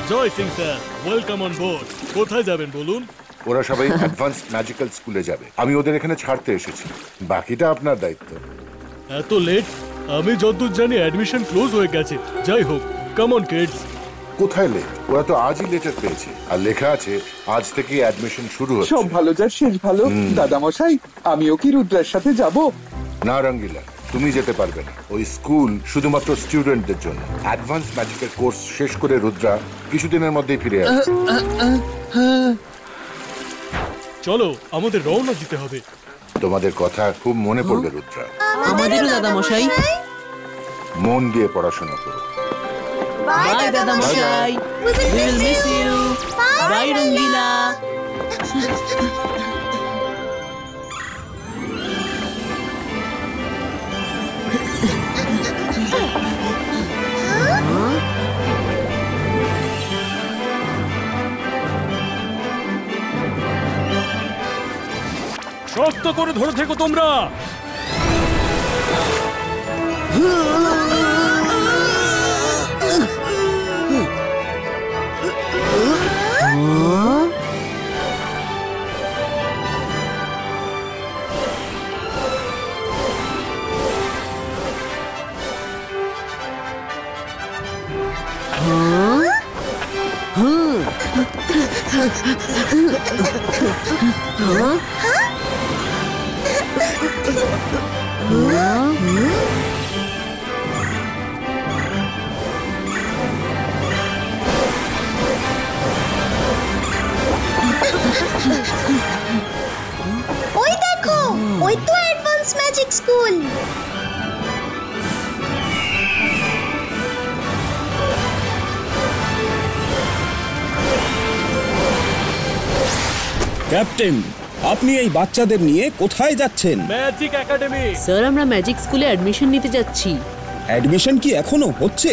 Joy Singh sir, welcome on board. কোথায় যাবেন বলুন? ওরা সবাই অ্যাডভান্স ম্যাজিক্যাল স্কুলে যাবে। আমি ওদের এখানে ছাড়তে এসেছি, বাকিটা আপনার দায়িত্ব। এত লেট? আমি যতদূর জানি অ্যাডমিশন ক্লোজ হয়ে গেছে। যাই হোক, কাম অন কিডস। কোথায় লেট? ওরা তো আজই লেটার পেয়েছে, আর লেখা আছে আজ থেকে অ্যাডমিশন শুরু হচ্ছে। সব ভালো যার শেষ ভালো। দাদামশাই, আমিও কি রুদ্রার সাথে যাব? না রঙ্গিলা, তুমি যেতে পারবে না। ওই স্কুল শুধুমাত্র স্টুডেন্টদের জন্য। অ্যাডভান্স ম্যাজিকের কোর্স শেষ করে রুদ্রা কিছুদিনের মধ্যেই ফিরে আসবে। চলো, আমাদের রওনা দিতে হবে। তোমাদের কথা খুব মনে পড়বে রুদ্রা। আমাদেরও দাদামশাই। মন দিয়ে পড়াশোনা করো। বাই দাদামশাই, we will miss you. Bye Rangila. শক্ত করে ধরে থেকো তোমরা। ওই দেখো, ওই তো অ্যাডভান্স ম্যাজিক স্কুল। ক্যাপ্টেন, আপনি এই বাচ্চাদের নিয়ে কোথায় যাচ্ছেন? Magic academy. স্যার, আমরা ম্যাজিক স্কুলে অ্যাডমিশন নিতে যাচ্ছি। অ্যাডমিশন কি এখনো হচ্ছে?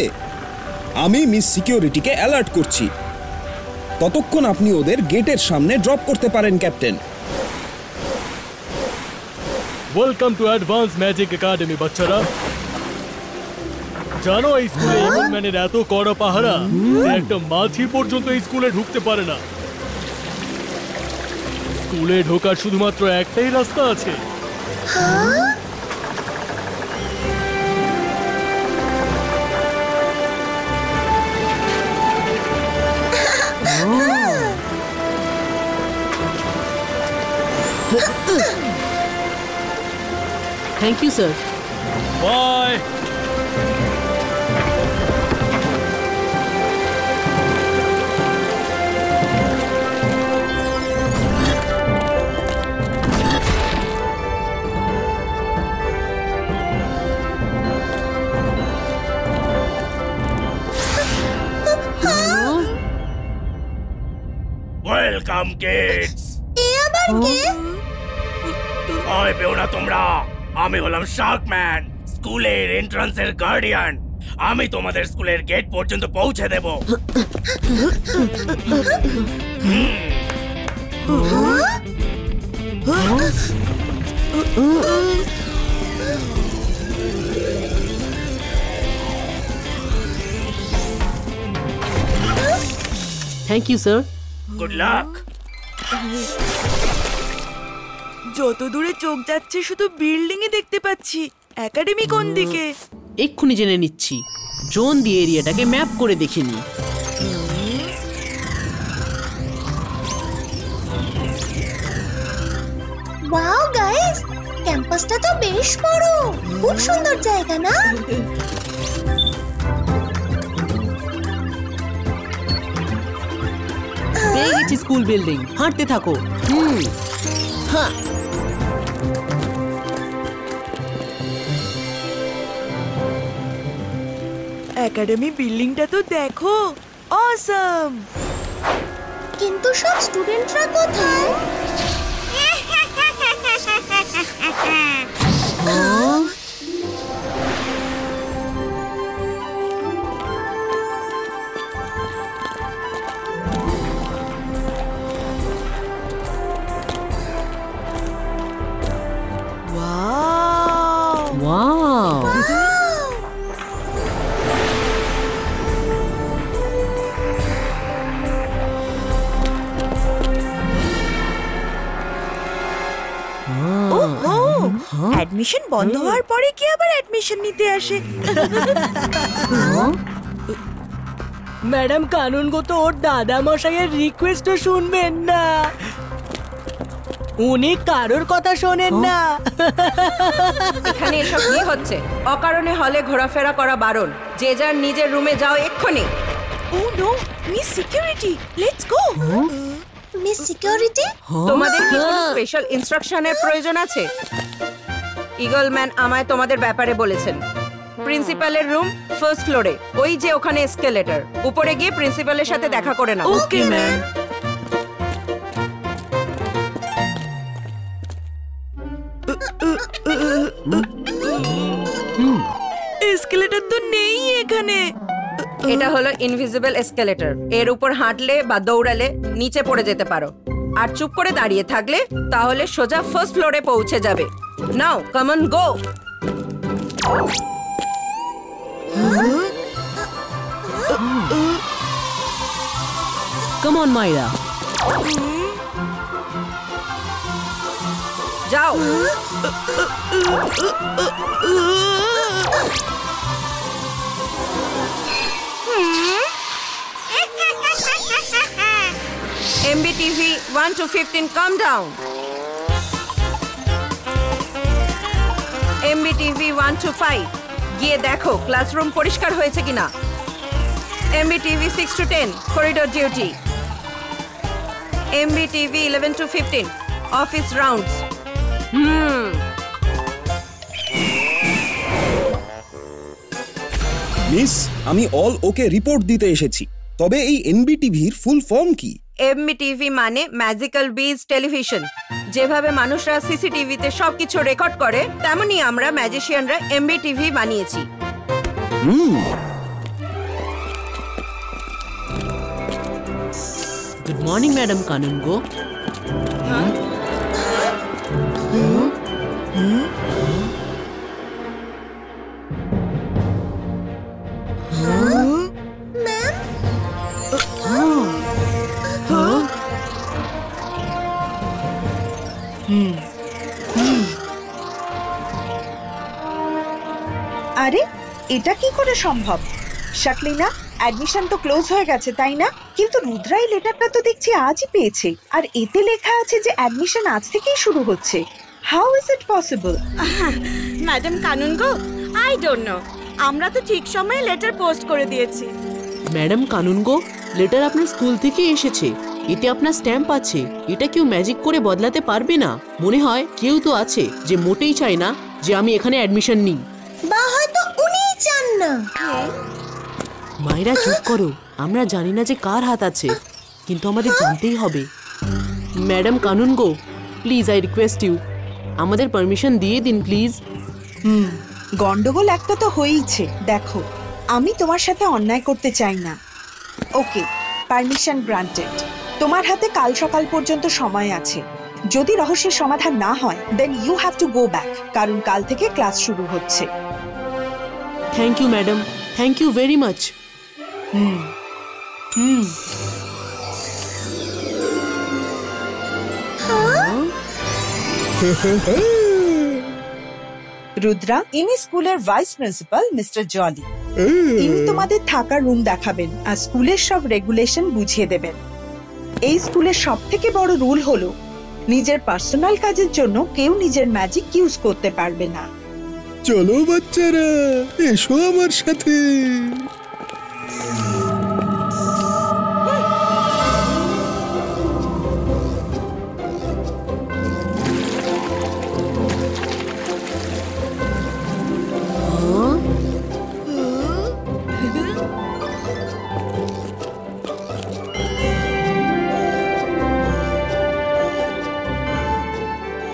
আমি মিস সিকিউরিটিকে অ্যালার্ট করছি। ততক্ষণ আপনি ওদের গেটের সামনে ড্রপ করতে পারেন captain. Welcome to advance magic academy বাচ্চারা। জানো এই স্কুলে ইমন ম্যানের এত কড়া পাহারা যে একটা মাছি পর্যন্ত এই স্কুলে ঢুকতে পারে না। স্কুলে ঢোকার শুধুমাত্র একটাই রাস্তা আছে। Thank you sir. Bye. Welcome kids. এ আবার কে? ভয় পেও না তোমরা, আমি হলাম শার্কম্যান, স্কুলের এন্ট্রান্সের গার্ডিয়ান। আমি তোমাদের স্কুলের গেট পর্যন্ত পৌঁছে দেব। Thank you sir. Good luck. যত দূরে চোখ যাচ্ছে শুধু বিল্ডিং ই দেখতে পাচ্ছি। একাডেমি কোন দিকে? এক্ষুনি জেনে নিচ্ছি। ড্রোন দিয়ে এরিয়াটাকে ম্যাপ করে দেখিনি। ওয়াও গাইস, ক্যাম্পাসটা তো বেশ বড়। খুব সুন্দর জায়গা না? পেয়ে গেছি স্কুল বিল্ডিং। হাঁটতে থাকো। হ্যাঁ। একাডেমি বিল্ডিংটা তো দেখো, অসাম। কিন্তু সব স্টুডেন্টরা কোথায়? ওয়াও। অ্যাডমিশন বন্ধ হওয়ার পরে কি আবার অ্যাডমিশন নিতে আসে? ম্যাডাম কানুনগো তো ওর দাদা মশাইয়ের রিকোয়েস্টও শুনবেন না, উনি কারোর কথা শোনেন না। এখানে এসব কি হচ্ছে? অকারণে হলে ঘোরাফেরা করা বারণ। যে যার নিজের রুমে যাও এক্ষুনি। Oh no, miss security, let's go. Miss security, তোমাদের কি কোনো স্পেশাল ইনস্ট্রাকশনের প্রয়োজন আছে? ঈগল ম্যান আমায় তোমাদের ব্যাপারে বলেছেন। প্রিন্সিপালের রুম ফার্স্ট ফ্লোরে, ওই যে ওখানে এসকেলেটর। উপরে গিয়ে প্রিন্সিপালের সাথে দেখা করে নাও। Okay ma'am. এসকেলেটর তো নেই এখানে। এটা হলো ইনভিজিবল এসকেলেটর। এর উপর হাঁটলে বা দৌড়ালে নিচে পড়ে যেতে পারো। আর চুপ করে দাঁড়িয়ে থাকলে তাহলে সোজা ফার্স্ট ফ্লোরে পৌঁছে যাবে। নাও come on go. Come on মাইরা। যাও। MBTV 1 to 15, calm down. MBTV 1 to 5, গিয়ে দেখো ক্লাসরুম পরিষ্কার হয়েছে কিনা। MBTV 6 to 10, corridor duty. MBTV 11 to 15, office rounds. Miss, আমি অল ওকে রিপোর্ট দিতে এসেছি। তবে এই এনবিটিভির ফুল ফর্ম কি? MBTV মানে ম্যাজিক্যাল বিজ টেলিভিশন। যেভাবে মানুষরা সিসিটিভিতে সবকিছু রেকর্ড করে, তেমনি আমরা ম্যাজিশিয়ানরা MBTV বানিয়েছি। Good morning madam kanungo. আরে এটা কি করে সম্ভব? শাকলিনা, অ্যাডমিশন তো ক্লোজ হয়ে গেছে তাই না? কিন্তু রুদ্রাই লেটারটা তো দেখছি আজই পেয়েছে, আর এতে লেখা আছে যে অ্যাডমিশন আজ থেকেই শুরু হচ্ছে। How is it possible? Madam kanungo, I don't know, আমরা তো ঠিক সময়ে লেটার পোস্ট করে দিয়েছি। ম্যাডাম কানুনগো, লেটার আপনার স্কুল থেকে এসেছে, এতে আপনার স্ট্যাম্প আছে। এটা কেউ ম্যাজিক করে বদলাতে পারবে না। মনে হয় কেউ তো আছে যে মোটেই চায় না যে আমি এখানে অ্যাডমিশন নিই। বা হয়তো উনিই চান না। মায়েরা চুপ করো, আমরা জানি না যে কার হাত আছে, কিন্তু আমাদের জানতেই হবে। Madam Kanungo, please I request you, আমাদের পারমিশন দিয়ে দিন প্লিজ। গন্ডগোল একটা তো হয়েইছে। দেখো, আমি তোমার সাথে অন্যায় করতে চাই না। ওকে, পারমিশন গ্রান্টেড। তোমার হাতে কাল সকাল পর্যন্ত সময় আছে। যদি রহস্যের সমাধান না হয়, then you have to go back, কারণ কাল থেকে ক্লাস শুরু হচ্ছে। Thank you madam, thank you very much. Rudra, ইনি স্কুলের ভাইস প্রিন্সিপাল মিস্টার জলি। ইনি তোমাদের থাকার রুম দেখাবেন আর স্কুলের সব রেগুলেশন বুঝিয়ে দেবেন। এই স্কুলের সব থেকে বড় রুল হলো নিজের পার্সোনাল কাজের জন্য কেউ নিজের ম্যাজিক ইউজ করতে পারবে না। চলো বাচ্চারা, এসো আমার সাথে।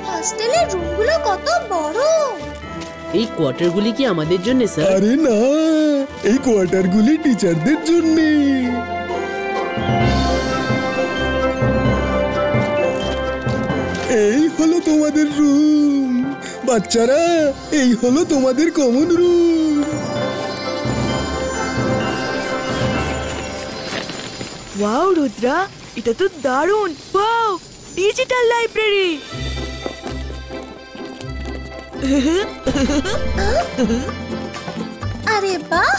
হস্টেলের রুমগুলো কত বড়। এই কোয়ার্টারগুলি কি আমাদের জন্য স্যার? আরে না, এই কোয়ার্টারগুলি টিচারদের জন্য। এই হলো তোমাদের রুম বাচ্চারা, এই হলো তোমাদের কমন রুম। ওয়াও রুদ্রা, এটা তো দারুণ। Wow, digital library. আরে বাহ,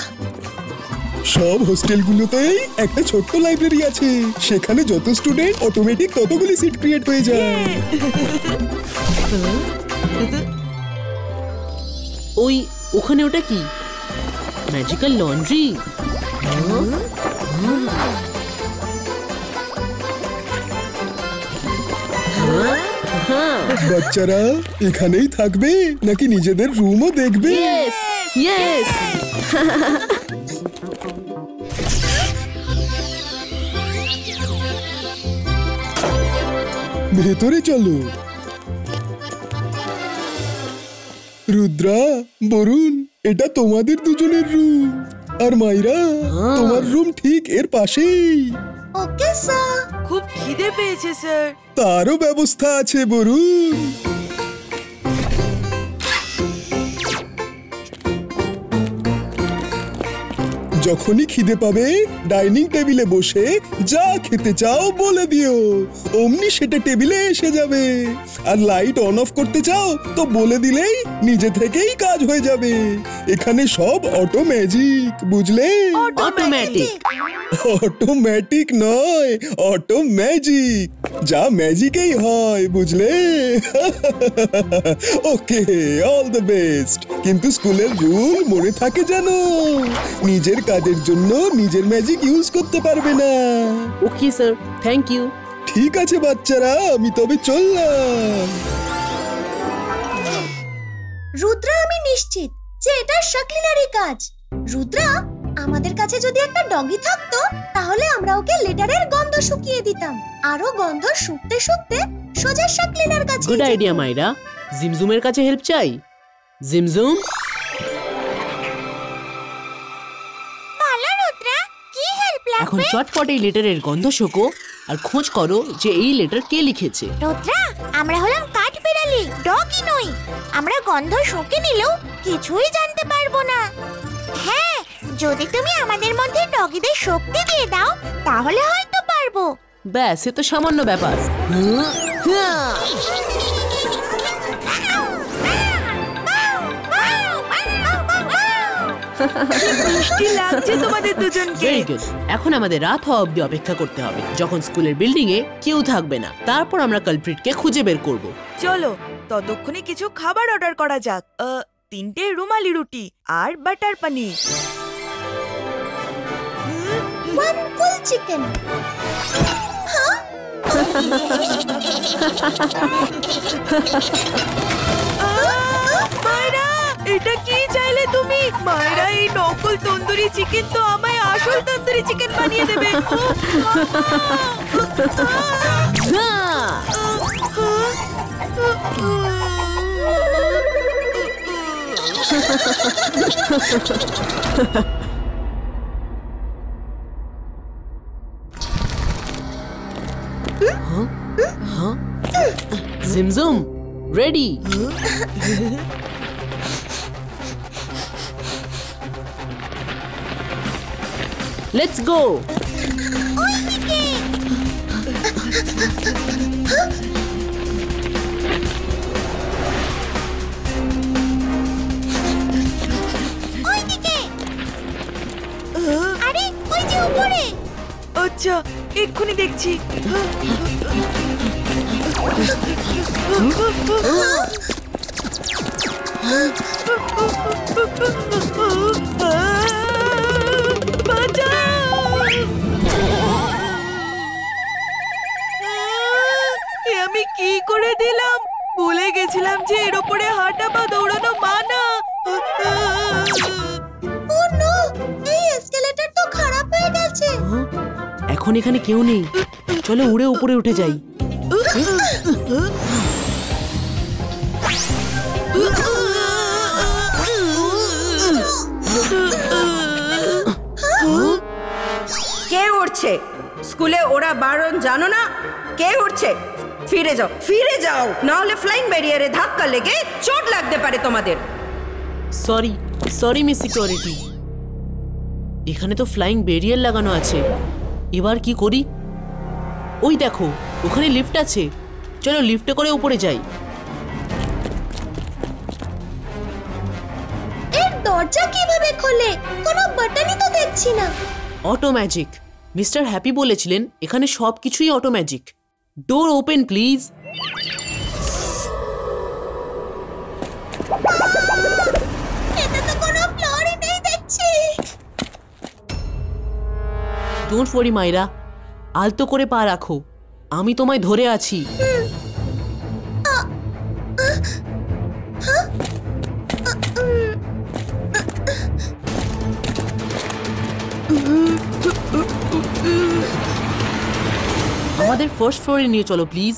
সব হোস্টেলগুলোতেই একটা ছোট্ট লাইব্রেরি আছে, সেখানে যত স্টুডেন্ট অটোমেটিক ততগুলি সিট ক্রিয়েট হয়ে যায়। ওই ওখানে ওটা কি? Magical laundry? বাচ্চারা এখানেই থাকবে নাকি নিজেদের রুমও দেখবে? ইয়েস। ভেতরে চলো। রুদ্রা, বরুণ, এটা তোমাদের দুজনের রুম, আর মাইরা তোমার রুম ঠিক এর পাশেই। Okay sir. খুব খিদে পেয়েছে স্যার। তারও ব্যবস্থা আছে বরুণ। যখনই খিদে পাবে ডাইনিং টেবিলে বসে যা খেতে চাও বলে দিও, অমনি সেটা টেবিলে এসে যাবে। আর লাইট অন অফ করতে চাও তো বলে দিলেই নিজে থেকেই কাজ হয়ে যাবে। এখানে সব অটো ম্যাজিক, বুঝলে? অটোমেটিক। অটোমেটিক নয়, অটো ম্যাজিক, যা ম্যাজিকেই হয়, বুঝলে? ওকে, অল দ্য বেস্ট। কিন্তু স্কুলের রুল মনে থাকে জানো, নিজের কাজের জন্য নিজের ম্যাজিক ইউজ করতে পারবে না। Okay sir, thank you. ঠিক আছে বাচ্চারা, আমি তবে চললাম। রুদ্রা, আমি নিশ্চিত যে এটা শাকলিনারই কাজ। রুদ্রা, আমাদের কাছে যদি একটা ডগি থাকতো তাহলে আমরা ওকে লেটারের গন্ধ শুকিয়ে দিতাম, আরো গন্ধ শুকতে শুকতে সোজা শাকলিনার কাছে। গুড আইডিয়া মাইরা। জিমজুমের কাছে হেল্প চাই। জিমজুম, বলো রুদ্রা, কি হেল্প লাগবে? এখন চটপট এই লেটারের গন্ধ শোকো আর খোঁজ করো যে এই লেটার কে লিখেছে। রুদ্রা, আমরা হলাম কাঠবিড়ালি, ডগই নই। আমরা গন্ধ শুঁকে নিলেও কিছুই জানতে পারবো না। হ্যাঁ, যদি তুমি আমাদের মধ্যে ডগিদের শক্তি দিয়ে দাও তাহলে হয়তো পারবো। ব্যাস, এ তো সামান্য ব্যাপার। মিষ্টি লাগছে তোমাদের দুজনকে। Very good. এখন আমাদের রাত হওয়া অবধি অপেক্ষা করতে হবে, যখন স্কুলের বিল্ডিং এ কেউ থাকবে না। তারপর আমরা কালপ্রিটকে খুঁজে বের করব। চলো, ততক্ষণে কিছু খাবার অর্ডার করা যাক। 3টে রুমালি রুটি আর butter paneer. One full chicken. Myra, এটা কি চাইলে তুমি? মায়রা, এই নকল তন্দুরি চিকেন তো আমায় আসল তন্দুরি চিকেন বানিয়ে দেবে। জিমজুম, রেডি? Let's go. আরে, ওই যে উপরে। আচ্ছা, এক্ষুনি দেখছি। আমি কি করে দিলাম? ভুলে গেছিলাম যে এর উপরে হাঁটা বা দৌড়ানো মানা। ও নো, এই এসকেলেটর তো খারাপ হয়ে গেছে। এখন এখানে কেউ নেই, চলো উড়ে উপরে উঠে যাই। কে উঠছে? স্কুলে ওরা বারণ জানো না? কে উঠছে? ফিরে যাও, ফিরে যাও, না হলে ফ্লাইং ব্যারিয়ারে ধাক্কা লেগে চোট লাগতে পারে তোমাদের। Sorry, sorry miss security. এখানে তো ফ্লাইং ব্যারিয়ার লাগানো আছে, এবার কি করি? ওই দেখো, ওখানে লিফট আছে, চলো লিফটে করে উপরে যাই। দরজা কিভাবে খোলে? কোনো বাটনই তো দেখছি না। Auto magic. মিস্টার হ্যাপি বলেছিলেন এখানে সবকিছুই auto magic. Door open please. এতে তো কোনো ফ্লোরই নেই দেখছি। ডোন্ট ওয়ারি মাইরা, আলতো করে পা রাখো, আমি তোমায় ধরে আছি। আমাদের ফার্স্ট ফ্লোরে নিয়ে চলো প্লিজ।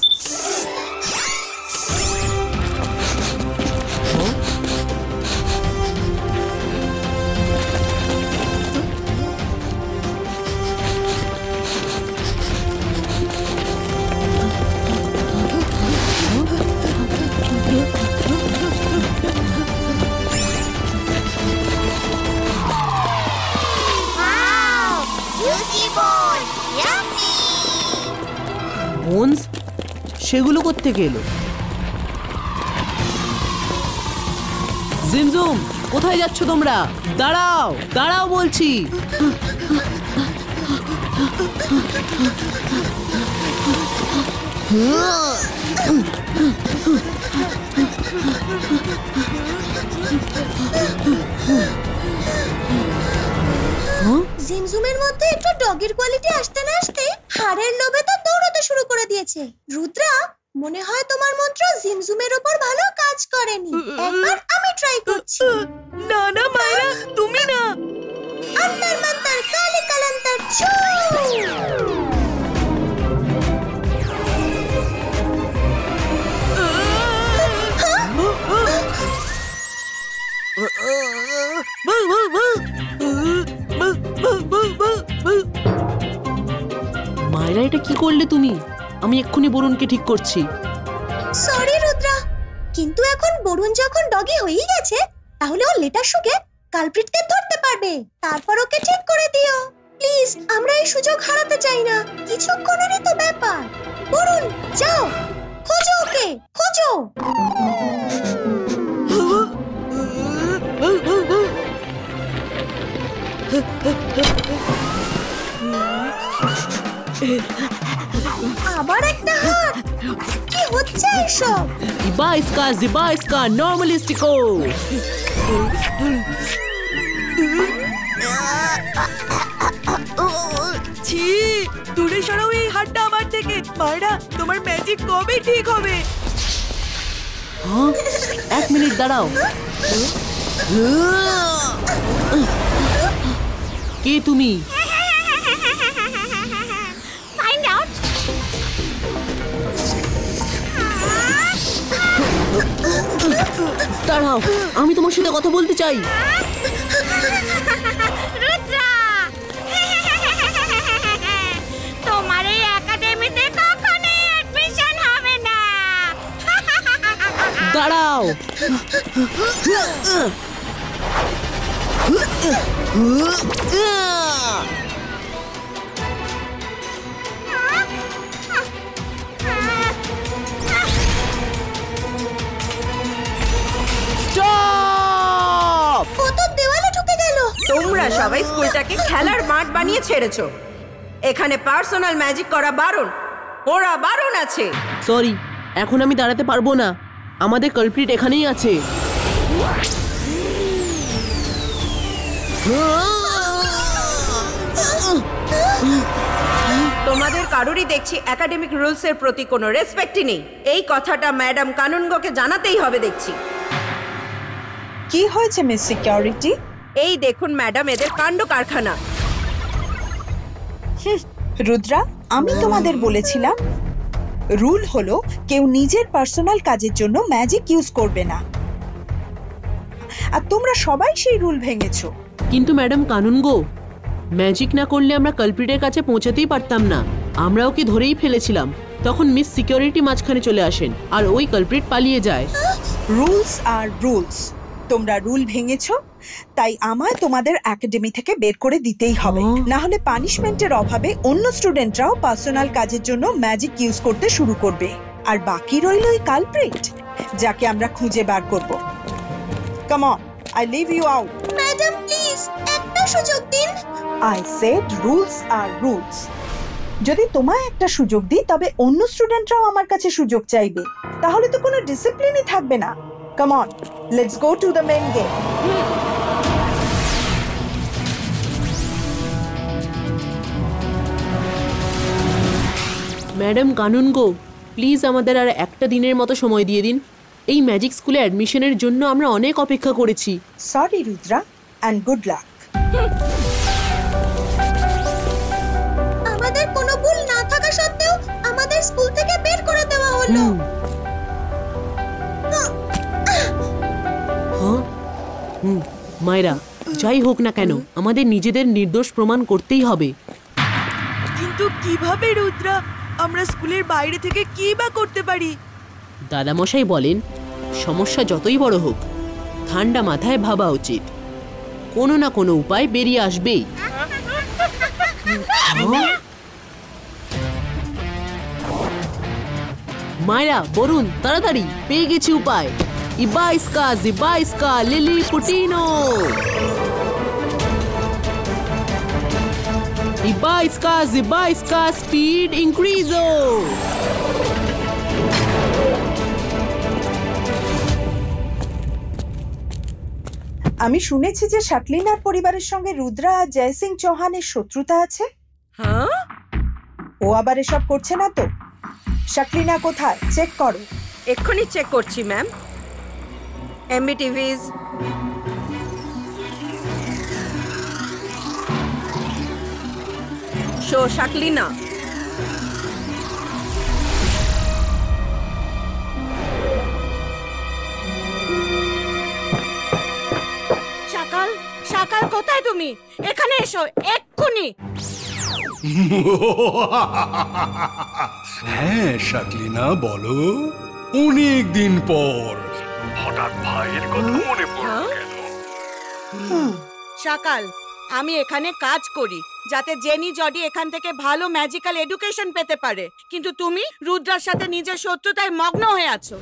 বোনস, সেগুলো কোত্থেকে এলো? জিমজুম, কোথায় যাচ্ছ তোমরা? দাঁড়াও, দাঁড়াও বলছি। জিমজুমের মধ্যে একটু ডগের কোয়ালিটি আসতে না আসতে হাড়ের লোভে তো দৌড়াতে শুরু করে দিয়েছে। রুদ্রা, মনে হয় তোমার মন্ত্র জিমজুমের উপর ভালো কাজ করেনি। একবার আমি ট্রাই করছি। না না মায়েরা, তুমি না। অন্তর মন্তর কালি কালান্তর ছু। মায়েরা, এটা কি করলে তুমি? আমি এক্ষুনি বরুণকে ঠিক করছি। সরি রুদ্রা, কিন্তু এখন বরুণ যখন ডগি হয়ে গেছে, তাহলে ও লেটার শুকে কালপ্রিটকে ধরতে পারবে। তারপর ওকে ঠিক করে দিও প্লিজ। আমরা এই সুযোগ হারাতে চাই না। কিছুক্ষণেরই তো ব্যাপার। বরুণ, যাও, খোঁজো ওকে, খোঁজো। আবার একটা হাত। কি হচ্ছে এসব? জিবাইস্কা নরমালিস্টিকো। ছি, দূরে সরাও এই হাতটা আমার থেকে। মায়েরা, তোমার ম্যাজিক কবে ঠিক হবে? হ্যাঁ, 1 মিনিট দাঁড়াও। কে তুমি? Find out. দাঁড়াও, আমি তোমার সাথে কথা বলতে চাই। রুদ্রা, তোমার এই একাডেমিতে কখনোই অ্যাডমিশন হবে না। দাঁড়াও। তোমরা সবাই স্কুলটাকে খেলার মাঠ বানিয়ে ছেড়েছো। এখানে পার্সোনাল ম্যাজিক করা বারণ। ওরা বারণ আছে। সরি, এখন আমি দাঁড়াতে পারবো না। আমাদের কালপ্রিট এখানেই আছে। তোমাদের কারোরই দেখছি একাডেমিক রুলস এর প্রতি কোনো রেসপেক্টই নেই। এই কথাটা ম্যাডাম কানুনগোকে জানাতেই হবে দেখছি। কি হয়েছে মিস সিকিউরিটি? এই দেখুন ম্যাডাম, এদের কাণ্ড কারখানা। রুদ্রা, আমি তোমাদের বলেছিলাম রুল হলো কেউ নিজের পার্সোনাল কাজের জন্য ম্যাজিক ইউজ করবে না, আর তোমরা সবাই সেই রুল ভেঙেছো। কিন্তু ম্যাডাম কানুনগো, ম্যাজিক না করলে আমরা কালপ্রিটের কাছে পৌঁছাতেই পারতাম না। আমরা ওকে ধরেই ফেলেছিলাম। তখন মিস সিকিউরিটি মাঝখানে চলে আসেন আর ওই কালপ্রিট পালিয়ে যায়। রুলস আর রুলস। তোমরা রুল ভেঙেছো, তাই আমায় তোমাদের একাডেমি থেকে বের করে দিতেই হবে। না হলে পানিশমেন্টের অভাবে অন্য স্টুডেন্টরাও পার্সোনাল কাজের জন্য ম্যাজিক ইউজ করতে শুরু করবে। আর বাকি রইল ওই কালপ্রিট, যাকে আমরা খুঁজে বার করব। Come on, I leave you out. Madam please একটা সুযোগ দিন। I said rules are rules. যদি তোমায় একটা সুযোগ দিই তবে অন্য স্টুডেন্টরাও আমার কাছে সুযোগ চাইবে, তাহলে তো কোনো ডিসিপ্লিনই থাকবে না। Come on, let's go to the main game. Madam Kanungo, please আমাদের আর একটা দিনের মতো সময় দিয়ে দিন। এই ম্যাজিক স্কুলে অ্যাডমিশনের জন্য আমরা অনেক অপেক্ষা করেছি। Sorry Rudra and good luck. আমাদের কোনো ভুল না থাকা সত্ত্বেও আমাদের স্কুল থেকে বের করে দেওয়া হলো। মায়েরা, যাই হোক না কেন আমাদের নিজেদের নির্দোষ প্রমাণ করতেই হবে। কিন্তু কিভাবে রুদ্রা? আমরা স্কুলের বাইরে থেকে কি বা করতে পারি? দাদামশাই বলেন, সমস্যা যতই বড় হোক ঠান্ডা মাথায় ভাবা উচিত, কোনো না কোনো উপায় বেরিয়ে আসবেই। মায়েরা, বরুণ, তাড়াতাড়ি, পেয়ে গেছি উপায়। ইবাইস্কা জিবাইস্কা লিলি পুটিনো, ইবাইস্কা জিবাইস্কা স্পিড ইনক্রিজো। আমি শুনেছি যে শাকলিনার পরিবারের সঙ্গে রুদ্রা আর জয় সিং চৌহানের শত্রুতা আছে। হ্যাঁ, ও আবার এসব করছে না তো? শাকলিনা কোথায়? চেক করো। এক্ষুনি চেক করছি ম্যাম। MBTVs, শো শাকলিনা। শাকাল, শাকাল কোথায় তুমি? এখানে এসো এক্ষুনি। হ্যাঁ শাকলিনা, বলো। অনেক দিন পর হঠাৎ ভাইয়ের কথা মনে পড়লো কেন? শাকাল, আমি এখানে কাজ করি যাতে জেনি জডি এখান থেকে ভালো ম্যাজিক্যাল এডুকেশন পেতে পারে, কিন্তু তুমি রুদ্রার সাথে নিজের শত্রুতায় মগ্ন হয়ে আছো।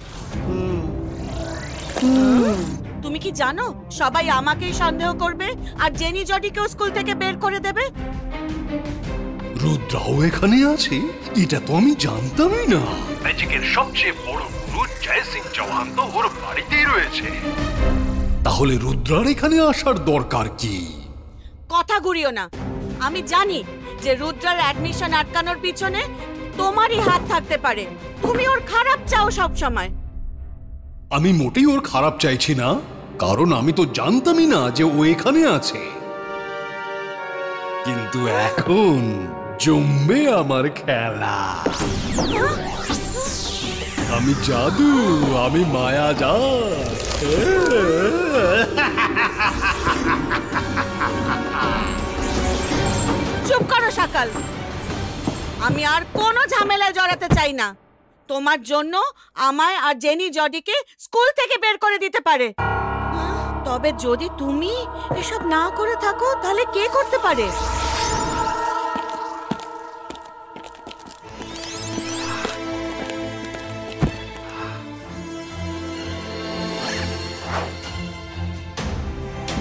তুমি কি জানো সবাই আমাকেই সন্দেহ করবে আর জেনি জডিকেও স্কুল থেকে বের করে দেবে? রুদ্রাও এখানে আছে? এটা তো আমি জানতামই না। ম্যাজিকের সবচেয়ে বড় গুরু জয় সিং চৌহান তো ওর বাড়িতেই রয়েছে। তাহলে রুদ্রার এখানে আসার দরকার কি? কথা ঘুরিও না। আমি জানি যে রুদ্রার অ্যাডমিশন আটকানোর পিছনে তোমারই হাত থাকতে পারে। তুমি ওর খারাপ চাও সব সময়। আমি মোটেই ওর খারাপ চাইছি না, কারণ আমি তো জানতামই না যে ও এখানে আছে। কিন্তু এখন জমবে আমার খেলা। আমি জাদু, আমি মায়াজাল। চুপ করো শাকাল, আমি আর কোনো ঝামেলায় জড়াতে চাই না। তোমার জন্য আমায় আর জেনি জডিকে স্কুল থেকে বের করে দিতে পারে, তবে যদি তুমি এসব না করে থাকো তাহলে কে করতে পারে?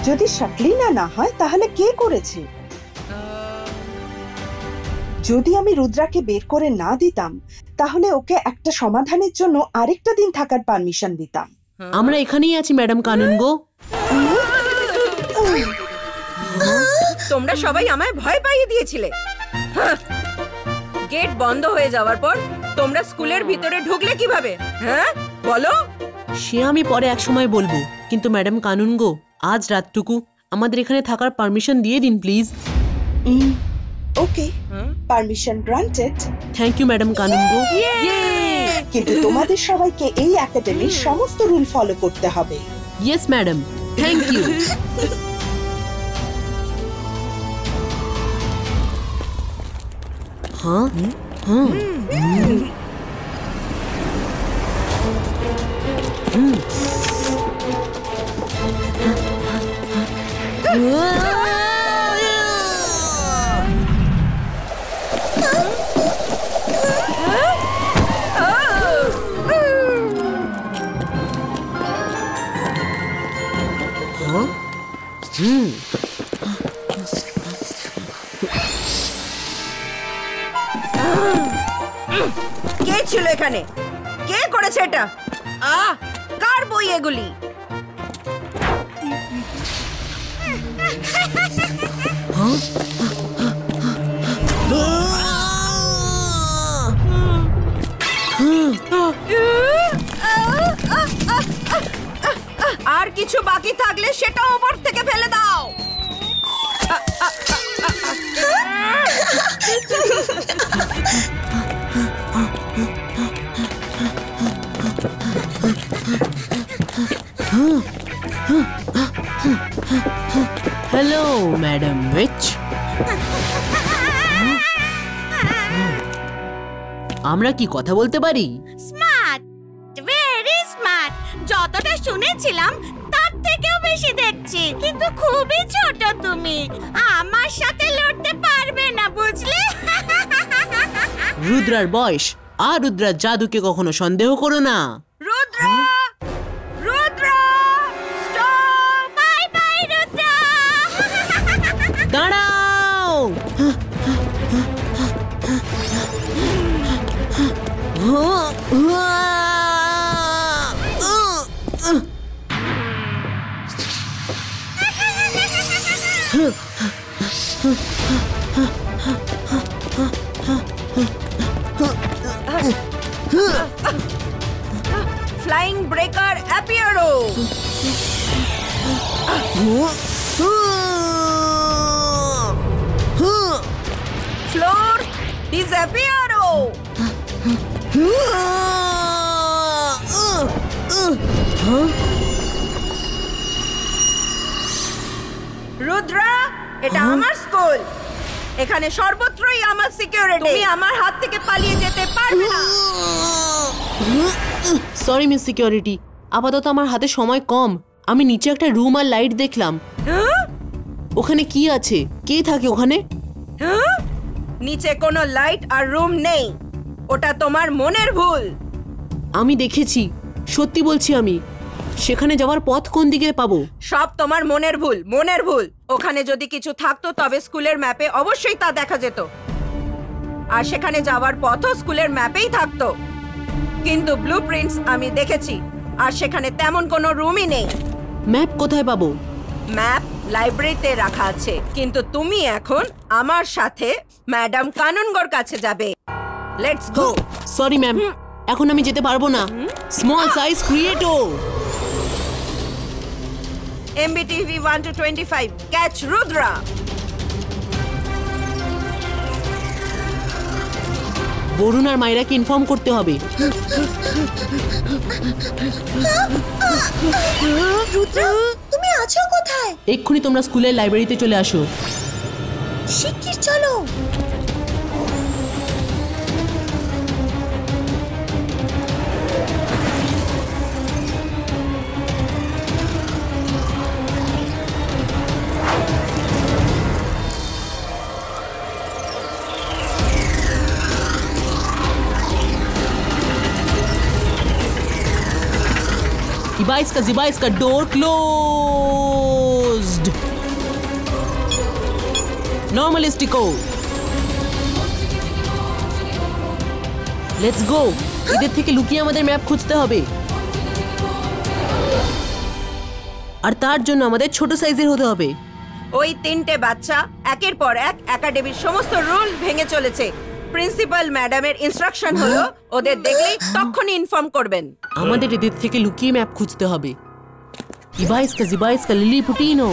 যদি শাকলিনা না হয় তাহলে কে করেছে? যদি আমি রুদ্রাকে বের করে না দিতাম তাহলে ওকে একটা সমাধানের জন্য আরেকটা দিন থাকার পারমিশন দিতাম। আমরা এখানেই আছি ম্যাডাম কানুনগো। তোমরা সবাই আমায় ভয় পাইয়ে দিয়েছিলে। গেট বন্ধ হয়ে যাওয়ার পর তোমরা স্কুলের ভিতরে ঢুকলে কিভাবে? হ্যাঁ বলো। সে আমি পরে এক সময় বলবো, কিন্তু ম্যাডাম কানুনগো, আজ রাতটুকু আমাদের এখানে থাকার পারমিশন দিয়ে দিন please. Okay, permission granted. Thank you madam Kanungo. কিন্তু তোমাদের সবাইকে এই একাডেমির সমস্ত রুল ফলো করতে হবে। Yes madam, thank you. হ্যাঁ হ্যাঁ কে ছিল এখানে? কে করেছে এটা? কার বই এগুলি? আর কিছু বাকি থাকলে সেটা উপর থেকে ফেলে দাও। Hello madam which. আমরা কি কথা বলতে পারি? Smart, very smart. যতটা শুনেছিলাম তার থেকেও বেশি দেখছি, কিন্তু খুবই ছোট তুমি। আমার সাথে লড়তে পারবে না, বুঝলে? রুদ্রার বয়স আর রুদ্রার জাদুকে কখনো সন্দেহ করো না। Rudra, Rudra, stop! Bye bye Rudra. দাঁড়াও। Flying breaker appearo. Floor disappearo. Rudra, এটা আমার স্কুল। এখানে সর্বত্রই আমার সিকিউরিটি। তুমি আমার হাত থেকে পালিয়ে যেতে পারবে না। সরি মিস সিকিউরিটি, আপাতত আমার হাতে সময় কম। আমি নিচে একটা রুম আর লাইট দেখলাম। ওখানে কি আছে? কে থাকে ওখানে? নিচে কোনো লাইট আর রুম নেই। ওটা তোমার মনের ভুল। আমি দেখেছি, সত্যি বলছি আমি। সেখানে যাওয়ার পথ কোন দিকে পাবো? সব তোমার মনের ভুল, মনের ভুল। ওখানে যদি কিছু থাকতো তবে স্কুলের ম্যাপে অবশ্যই তা দেখা যেত, আর সেখানে যাওয়ার পথও স্কুলের ম্যাপেই থাকতো। কিন্তু ব্লুপ্রিন্টস আমি দেখেছি, আর সেখানে তেমন কোনো রুমই নেই। ম্যাপ কোথায় পাবো? ম্যাপ লাইব্রেরিতে রাখা আছে, কিন্তু তুমি এখন আমার সাথে ম্যাডাম কানুনগোর কাছে যাবে। Let's go. সরি ম্যাম, এখন আমি যেতে পারবো না। Small size createo. MBTV 1 to 25, catch Rudra. Varun আর মাইরাকে ইনফর্ম করতে হবে। রুদ্রা, তুমি আছো কোথায়? এক্ষুনি তোমরা স্কুলের লাইব্রেরিতে চলে আসো। শিগগির চলো। Device का door closed. Normalistico. Let's go. এদের থেকে লুকিয়ে আমাদের ম্যাপ খুঁজতে হবে, আর তার জন্য আমাদের ছোট সাইজের হতে হবে। ওই তিনটে বাচ্চা একের পর এক একাডেমির সমস্ত রুল ভেঙে চলেছে। প্রিন্সিপাল ম্যাডামের ইনস্ট্রাকশন হলো ওদের দেখলেই তখনই ইনফর্ম করবেন। আমাদের এদের থেকে লুকিয়ে ম্যাপ খুঁজতে হবে। Device का Lilliputino.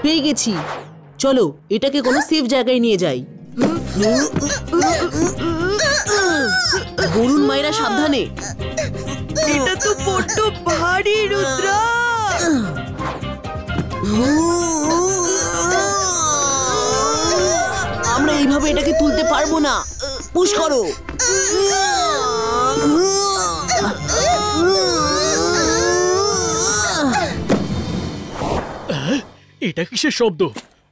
পেয়ে গেছি, চলো এটাকে কোনো সেফ জায়গায় নিয়ে যাই। বরুণ, মাইরা সাবধানে। এটা তো বড্ড ভারী রুদ্রা। আমরা এইভাবে এটাকে তুলতে পারবো না। পুশ করো। এটা কিসের শব্দ?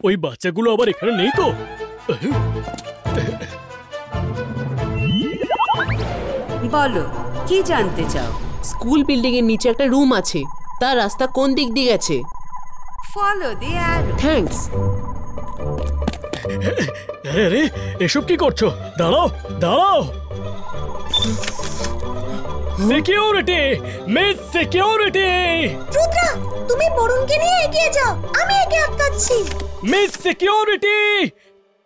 ওই বাচ্চাগুলো আবার এখানে নেই তো? বলো, কি জানতে চাও? স্কুল বিল্ডিং এর নিচে একটা রুম আছে, তার রাস্তা কোন দিক দিয়ে গেছে? ফলো দি অ্যারো। থ্যাঙ্কস। আরে এসব কি করছো? দাঁড়াও দাঁড়াও। Security, miss security. রুদ্রা, তুমি বরুণকে নিয়ে এগিয়ে যাও, আমি একে আটকাচ্ছি। মিস সিকিউরিটি,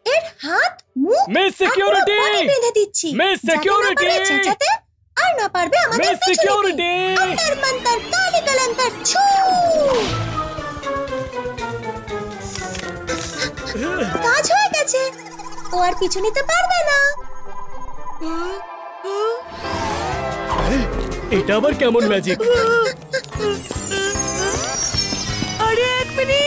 এর হাত মুখ মিস সিকিউরিটি বেঁধে দিচ্ছি। মিস সিকিউরিটি, চেঁচাতে আর না পারবে আমাদের মিস সিকিউরিটি। অন্তর মন্তর কালি কলন্তর ছু। কাজ হয়ে গেছে, ও আর পিছু নিতে পারবে না। এটা আবার কেমন ম্যাজিক? আরে এক মিনিট।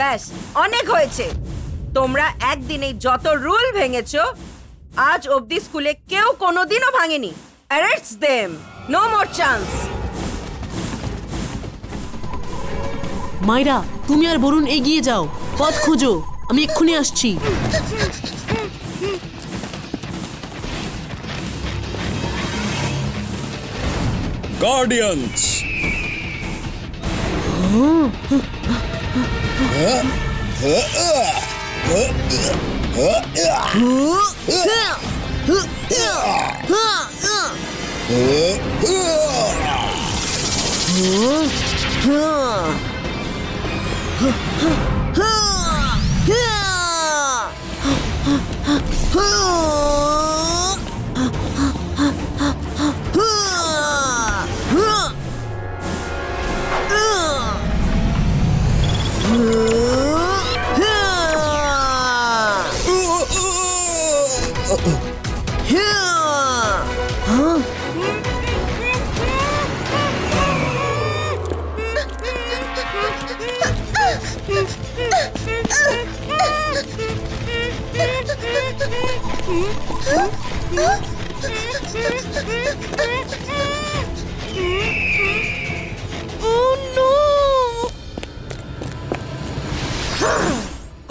ব্যাস, অনেক হয়েছে। তোমরা একদিনে যত রুল ভেঙেছো, আজ অবধি স্কুলে কেউ কোনোদিনও ভাঙেনি। Arrest them, no more chance. Myra, তুমি আর বরুণ এগিয়ে যাও, পথ খোঁজো, আমি এক্ষুনি আসছি। গার্ডিয়ানস,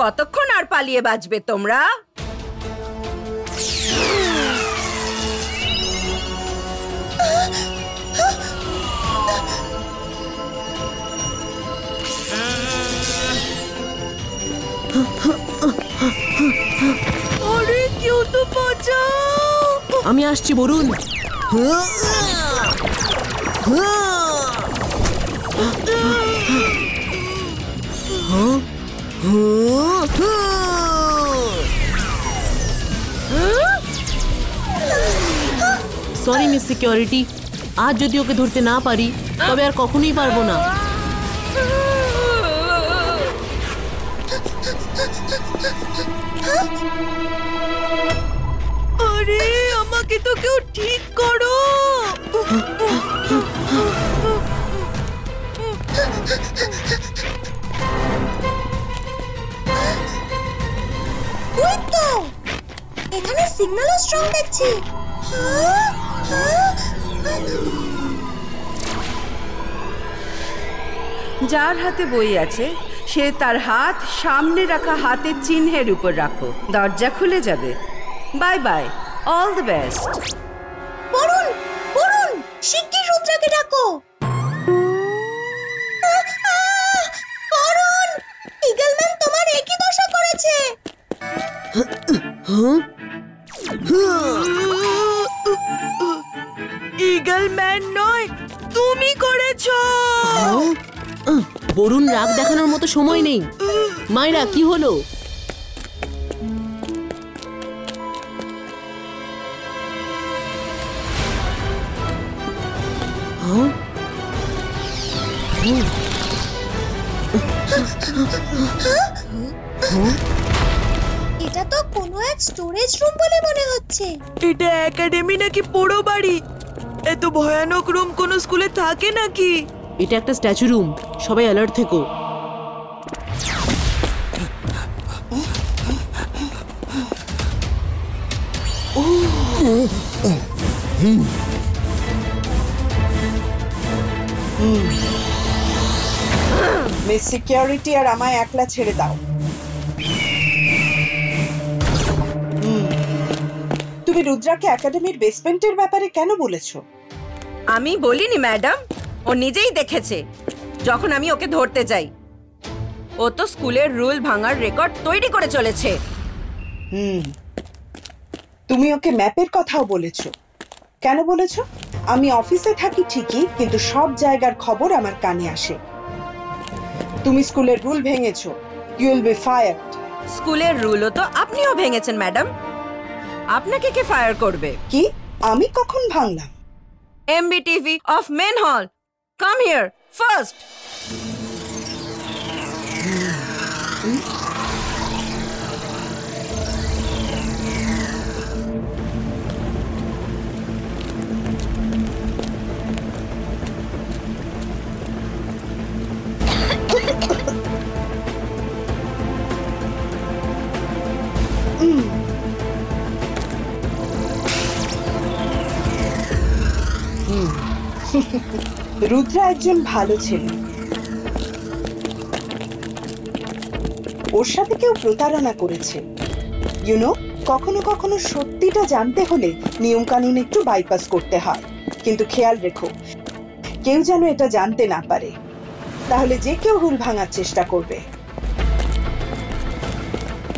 কতক্ষণ আর পালিয়ে বাঁচবে তোমরা? আরে কেউ তো বাঁচাও। আমি আসছি বরুণ। সরি মিস সিকিউরিটি, আজ যদি ওকে ধরতে না পারি তবে আর কখনোই পারবো না। আরে আমাকে তো কেউ ঠিক করো। ওই তো, এখানে সিগন্যালও স্ট্রং দেখছি। যার হাতে বই আছে সে তার হাত সামনে রাখা হাতের চিহ্নের উপর রাখো, দরজা খুলে যাবে। Bye bye. All the best. Varun, Varun, শিগগির রুদ্রাকে ডাকো। বরুণ, ইগলম্যান তোমার একই দশা করেছে। ইগলম্যান নয়, তুমি করেছো। বরুণ, রাগ দেখানোর মতো সময় নেই। মায়েরা, কি হলো? এটা তো কোনো এক স্টোরেজ রুম বলে মনে হচ্ছে। এটা একাডেমি নাকি পোড়ো বাড়ি? এত ভয়ানক রুম কোন স্কুলে থাকে নাকি? এটা একটা স্ট্যাচু রুম, সবাই অ্যালার্ট থেকো। মিস সিকিউরিটি, আর আমায় একলা ছেড়ে দাও। তুমি রুদ্রাকে একাডেমির বেসমেন্টের ব্যাপারে কেন বলেছো? আমি বলিনি ম্যাডাম, ও নিজেই দেখেছে যখন আমি ওকে ধরতে যাই। ও তো স্কুলের রুল ভাঙার রেকর্ড তৈরি করে চলেছে। তুমি ওকে ম্যাপের কথাও বলেছো। কেন বলেছো? আমি অফিসে থাকি ঠিকই, কিন্তু সব জায়গার খবর আমার কানে আসে। তুমি স্কুলের রুল ভেঙেছো, ইউ উইল বি ফায়ার্ড। স্কুলের রুলও তো আপনিও ভেঙেছেন ম্যাডাম, আপনাকে কে ফায়ার করবে? কি? আমি কখন ভাঙলাম? MBTV of Main Hall, come here first. Rudra একজন ভালো ছেলে। ওর সাথে কেউ প্রতারণা করেছে। ইউনো, কখনো কখনো সত্যিটা জানতে হলে নিয়ম কানুন একটু বাইপাস করতে হয়। কিন্তু খেয়াল রেখো, কেউ যেন এটা জানতে না পারে, তাহলে যে কেউ রুল ভাঙার চেষ্টা করবে।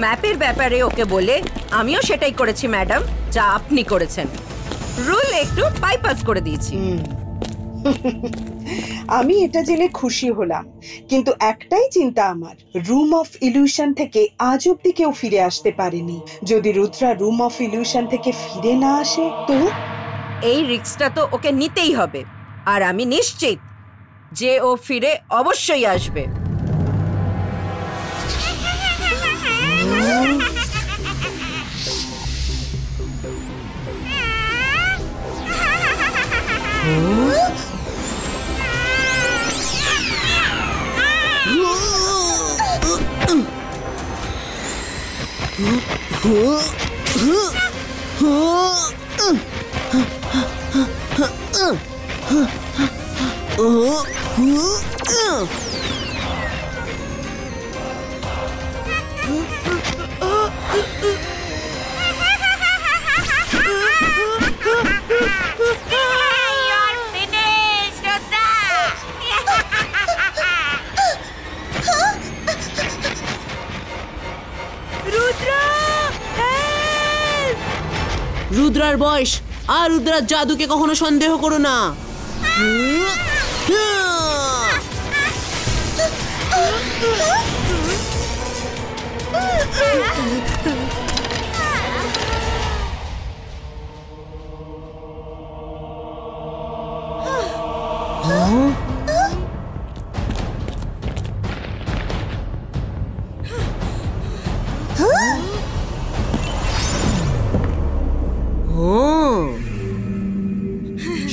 ম্যাপের ব্যাপারে ওকে বলে আমিও সেটাই করেছি ম্যাডাম, যা আপনি করেছেন। রুল একটু বাইপাস করে দিয়েছি। আমি এটা জেনে খুশি হলাম, কিন্তু একটাই চিন্তা আমার, রুম অফ ইলিউশন থেকে আজ অব্দি কেউ ফিরে আসতে পারেনি। যদি রুদ্রা রুম অফ ইলিউশন থেকে ফিরে না আসে তো? এই রিস্কটা তো ওকে নিতেই হবে, আর আমি নিশ্চিত যে ও ফিরে অবশ্যই আসবে। রুদ্রার বয়স আর রুদ্রার জাদুকে কখনো সন্দেহ করো না।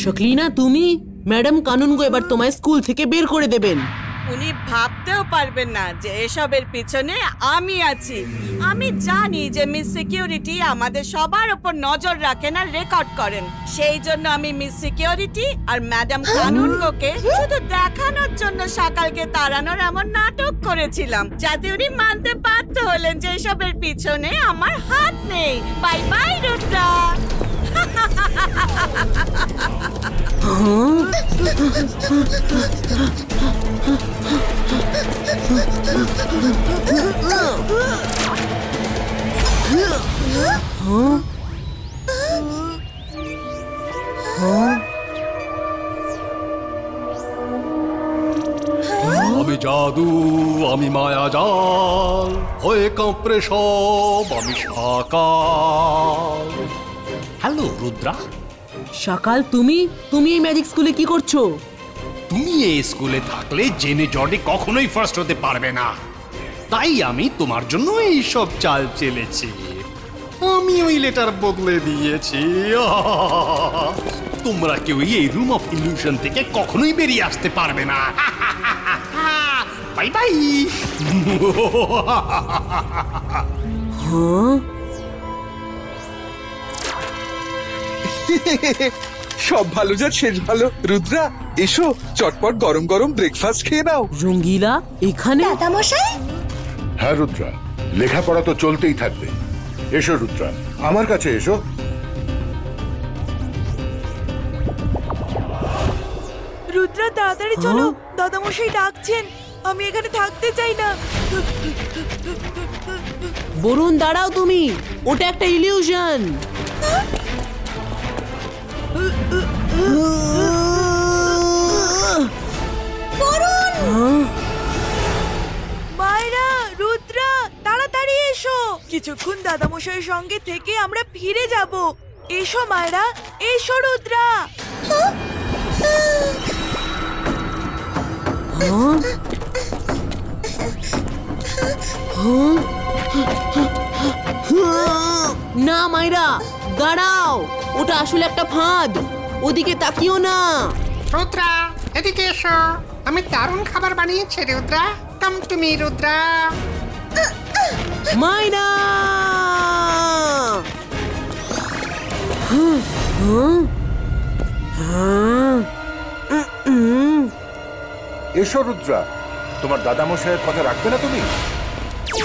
শকলিনা, তুমি ম্যাডাম কানুনগো এবার তোমায় স্কুল থেকে বের করে দেবেন। উনি ভাবতেও পারবেন না যে এসবের পিছনে আমি আছি। আমি জানি যে মিস সিকিউরিটি আমাদের সবার উপর নজর রাখেন আর রেকর্ড করেন। সেই জন্য আমি মিস সিকিউরিটি আর ম্যাডাম কানুনগোকে শুধু দেখানোর জন্য সকালকে তাড়ানোর এমন নাটক করেছিলাম, যাতে উনি মানতে বাধ্য হলেন যে এসবের পিছনে আমার হাত নেই। By bye Rudra. আমি জাদু, আমি মায়াজাল, হয়ে কাঁপড়ে সব আমি সকাল। হ্যালো রুদ্রা। সকাল, তুমি এই ম্যাজিক স্কুলে কি করছো? তুমি এই স্কুলে থাকলে জেনে জর্ডি কখনোই ফার্স্ট হতে পারবে না, তাই আমি তোমার জন্য এইসব চাল চেলেছি। আমি ওই লেটার বদলে দিয়েছি। তোমরা কেউ এই রুম অফ ইলিউশন থেকে কখনোই বেরিয়ে আসতে পারবে না। Bye bye. সব ভালো যা শেষ ভালো। রুদ্রা এসো, চটপট গরম গরম ব্রেকফাস্ট খেয়ে নাও। রঙ্গিলা এখানে? দাদামশাই, হ্যাঁ রুদ্রা, লেখাপড়া তো চলতেই থাকবে। এসো রুদ্রা, আমার কাছে এসো। রুদ্রা তাড়াতাড়ি চলো, দাদামশাই ডাকছেন। আমি এখানে থাকতে চাই না। বরুণ দাঁড়াও, তুমি, ওটা একটা ইলিউশন। মায়েরা, রুদ্রা তাড়াতাড়ি এসো। কিছুক্ষণ দাদামশাইয়ের সঙ্গে থেকে আমরা ফিরে যাব। এসো মায়েরা, এসো রুদ্রা। না মায়েরা, দাঁড়াও, ওটা আসলে একটা ফাঁদ। ওদিকে তাকিও না। রুদ্রা এদিকে এসো, আমি দারুণ খাবার বানিয়েছি Rudra. Come to me Rudra. মায়েরা, এসো রুদ্রা, তোমার দাদামশাইয়ের কথা রাখবে না তুমি?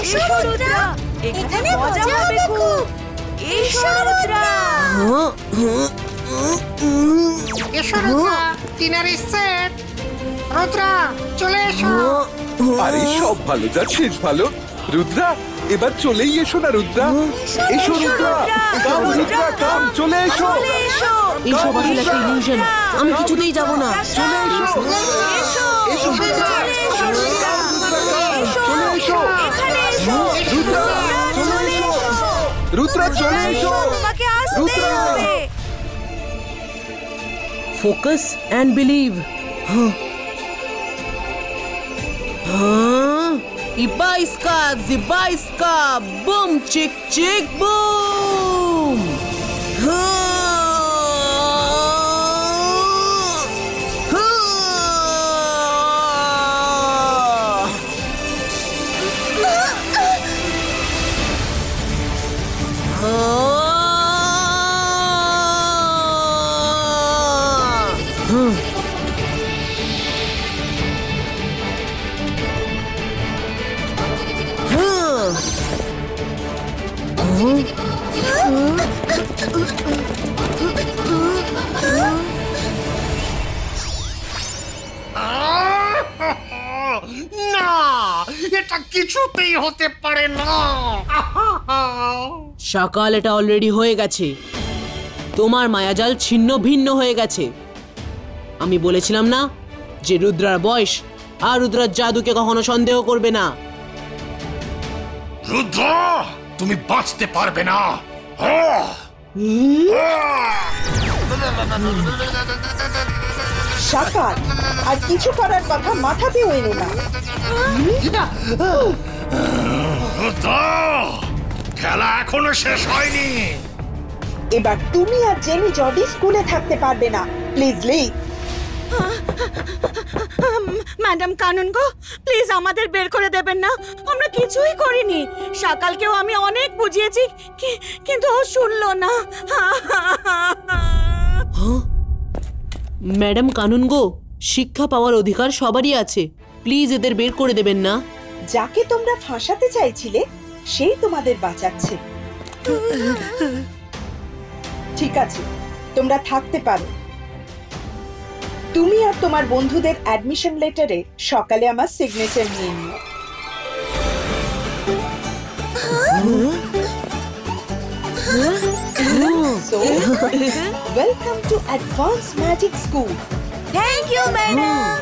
এসো রুদ্রা, এখানে মজা হবে খুব। এসো রুদ্রা। এসো Rudra, dinner is set. Rudra চলে এসো। আরে সব ভালো যা শেষ ভালো। রুদ্রা এবার চলেই এসো না রুদ্রা। এসো রুদ্রা, কাম রুদ্রা কাম, চলে এসো। এইসব আসলে একটা ইলিউশন, আমি কিছুতেই যাব না। চলে এসো, এসো রুদ্রা, চলে এসো। রুদ্রা চলে এসো, রুদ্রা চলে এসো। তোমাকে আসতে হবে। Focus and believe. Ibaiska, boom, chick, chick, boom. না, এটা কিছুতেই হতে পারে না। সকাল, এটা অলরেডি হয়ে গেছে। তোমার মায়াজাল ছিন্ন ভিন্ন হয়ে গেছে। আমি বলেছিলাম না যে রুদ্রার বয়স আর রুদ্রার জাদুকে কখনো সন্দেহ করবে না। রুদ্র, তুমি বাঁচতে পারবে না। সকাল, আর কিছু করার কথা মাথাতেও এলো না। খেলা এখনো শেষ হয়নি। এবার তুমি আর জেনি জর্ডি স্কুলে থাকতে পারবে না। Please leave. ম্যাডাম কানুন গো, প্লিজ আমাদের বের করে দেবেন না। আমরা কিছুই করিনি। সকালকেও আমি অনেক বুঝিয়েছি, কিন্তু ও শুনলো না। ম্যাডাম কানুন গো, শিক্ষা পাওয়ার অধিকার সবারই আছে, প্লিজ এদের বের করে দেবেন না। যাকে তোমরা ফাঁসাতে চাইছিলে সেই তোমাদের বাঁচাচ্ছে। ঠিক আছে, তোমরা থাকতে পারো। তুমি আর তোমার বন্ধুদের অ্যাডমিশন লেটারে সকালে আমার সিগনেচার নিয়ে নিও। So, welcome to Advanced Magic School. Thank you, madam.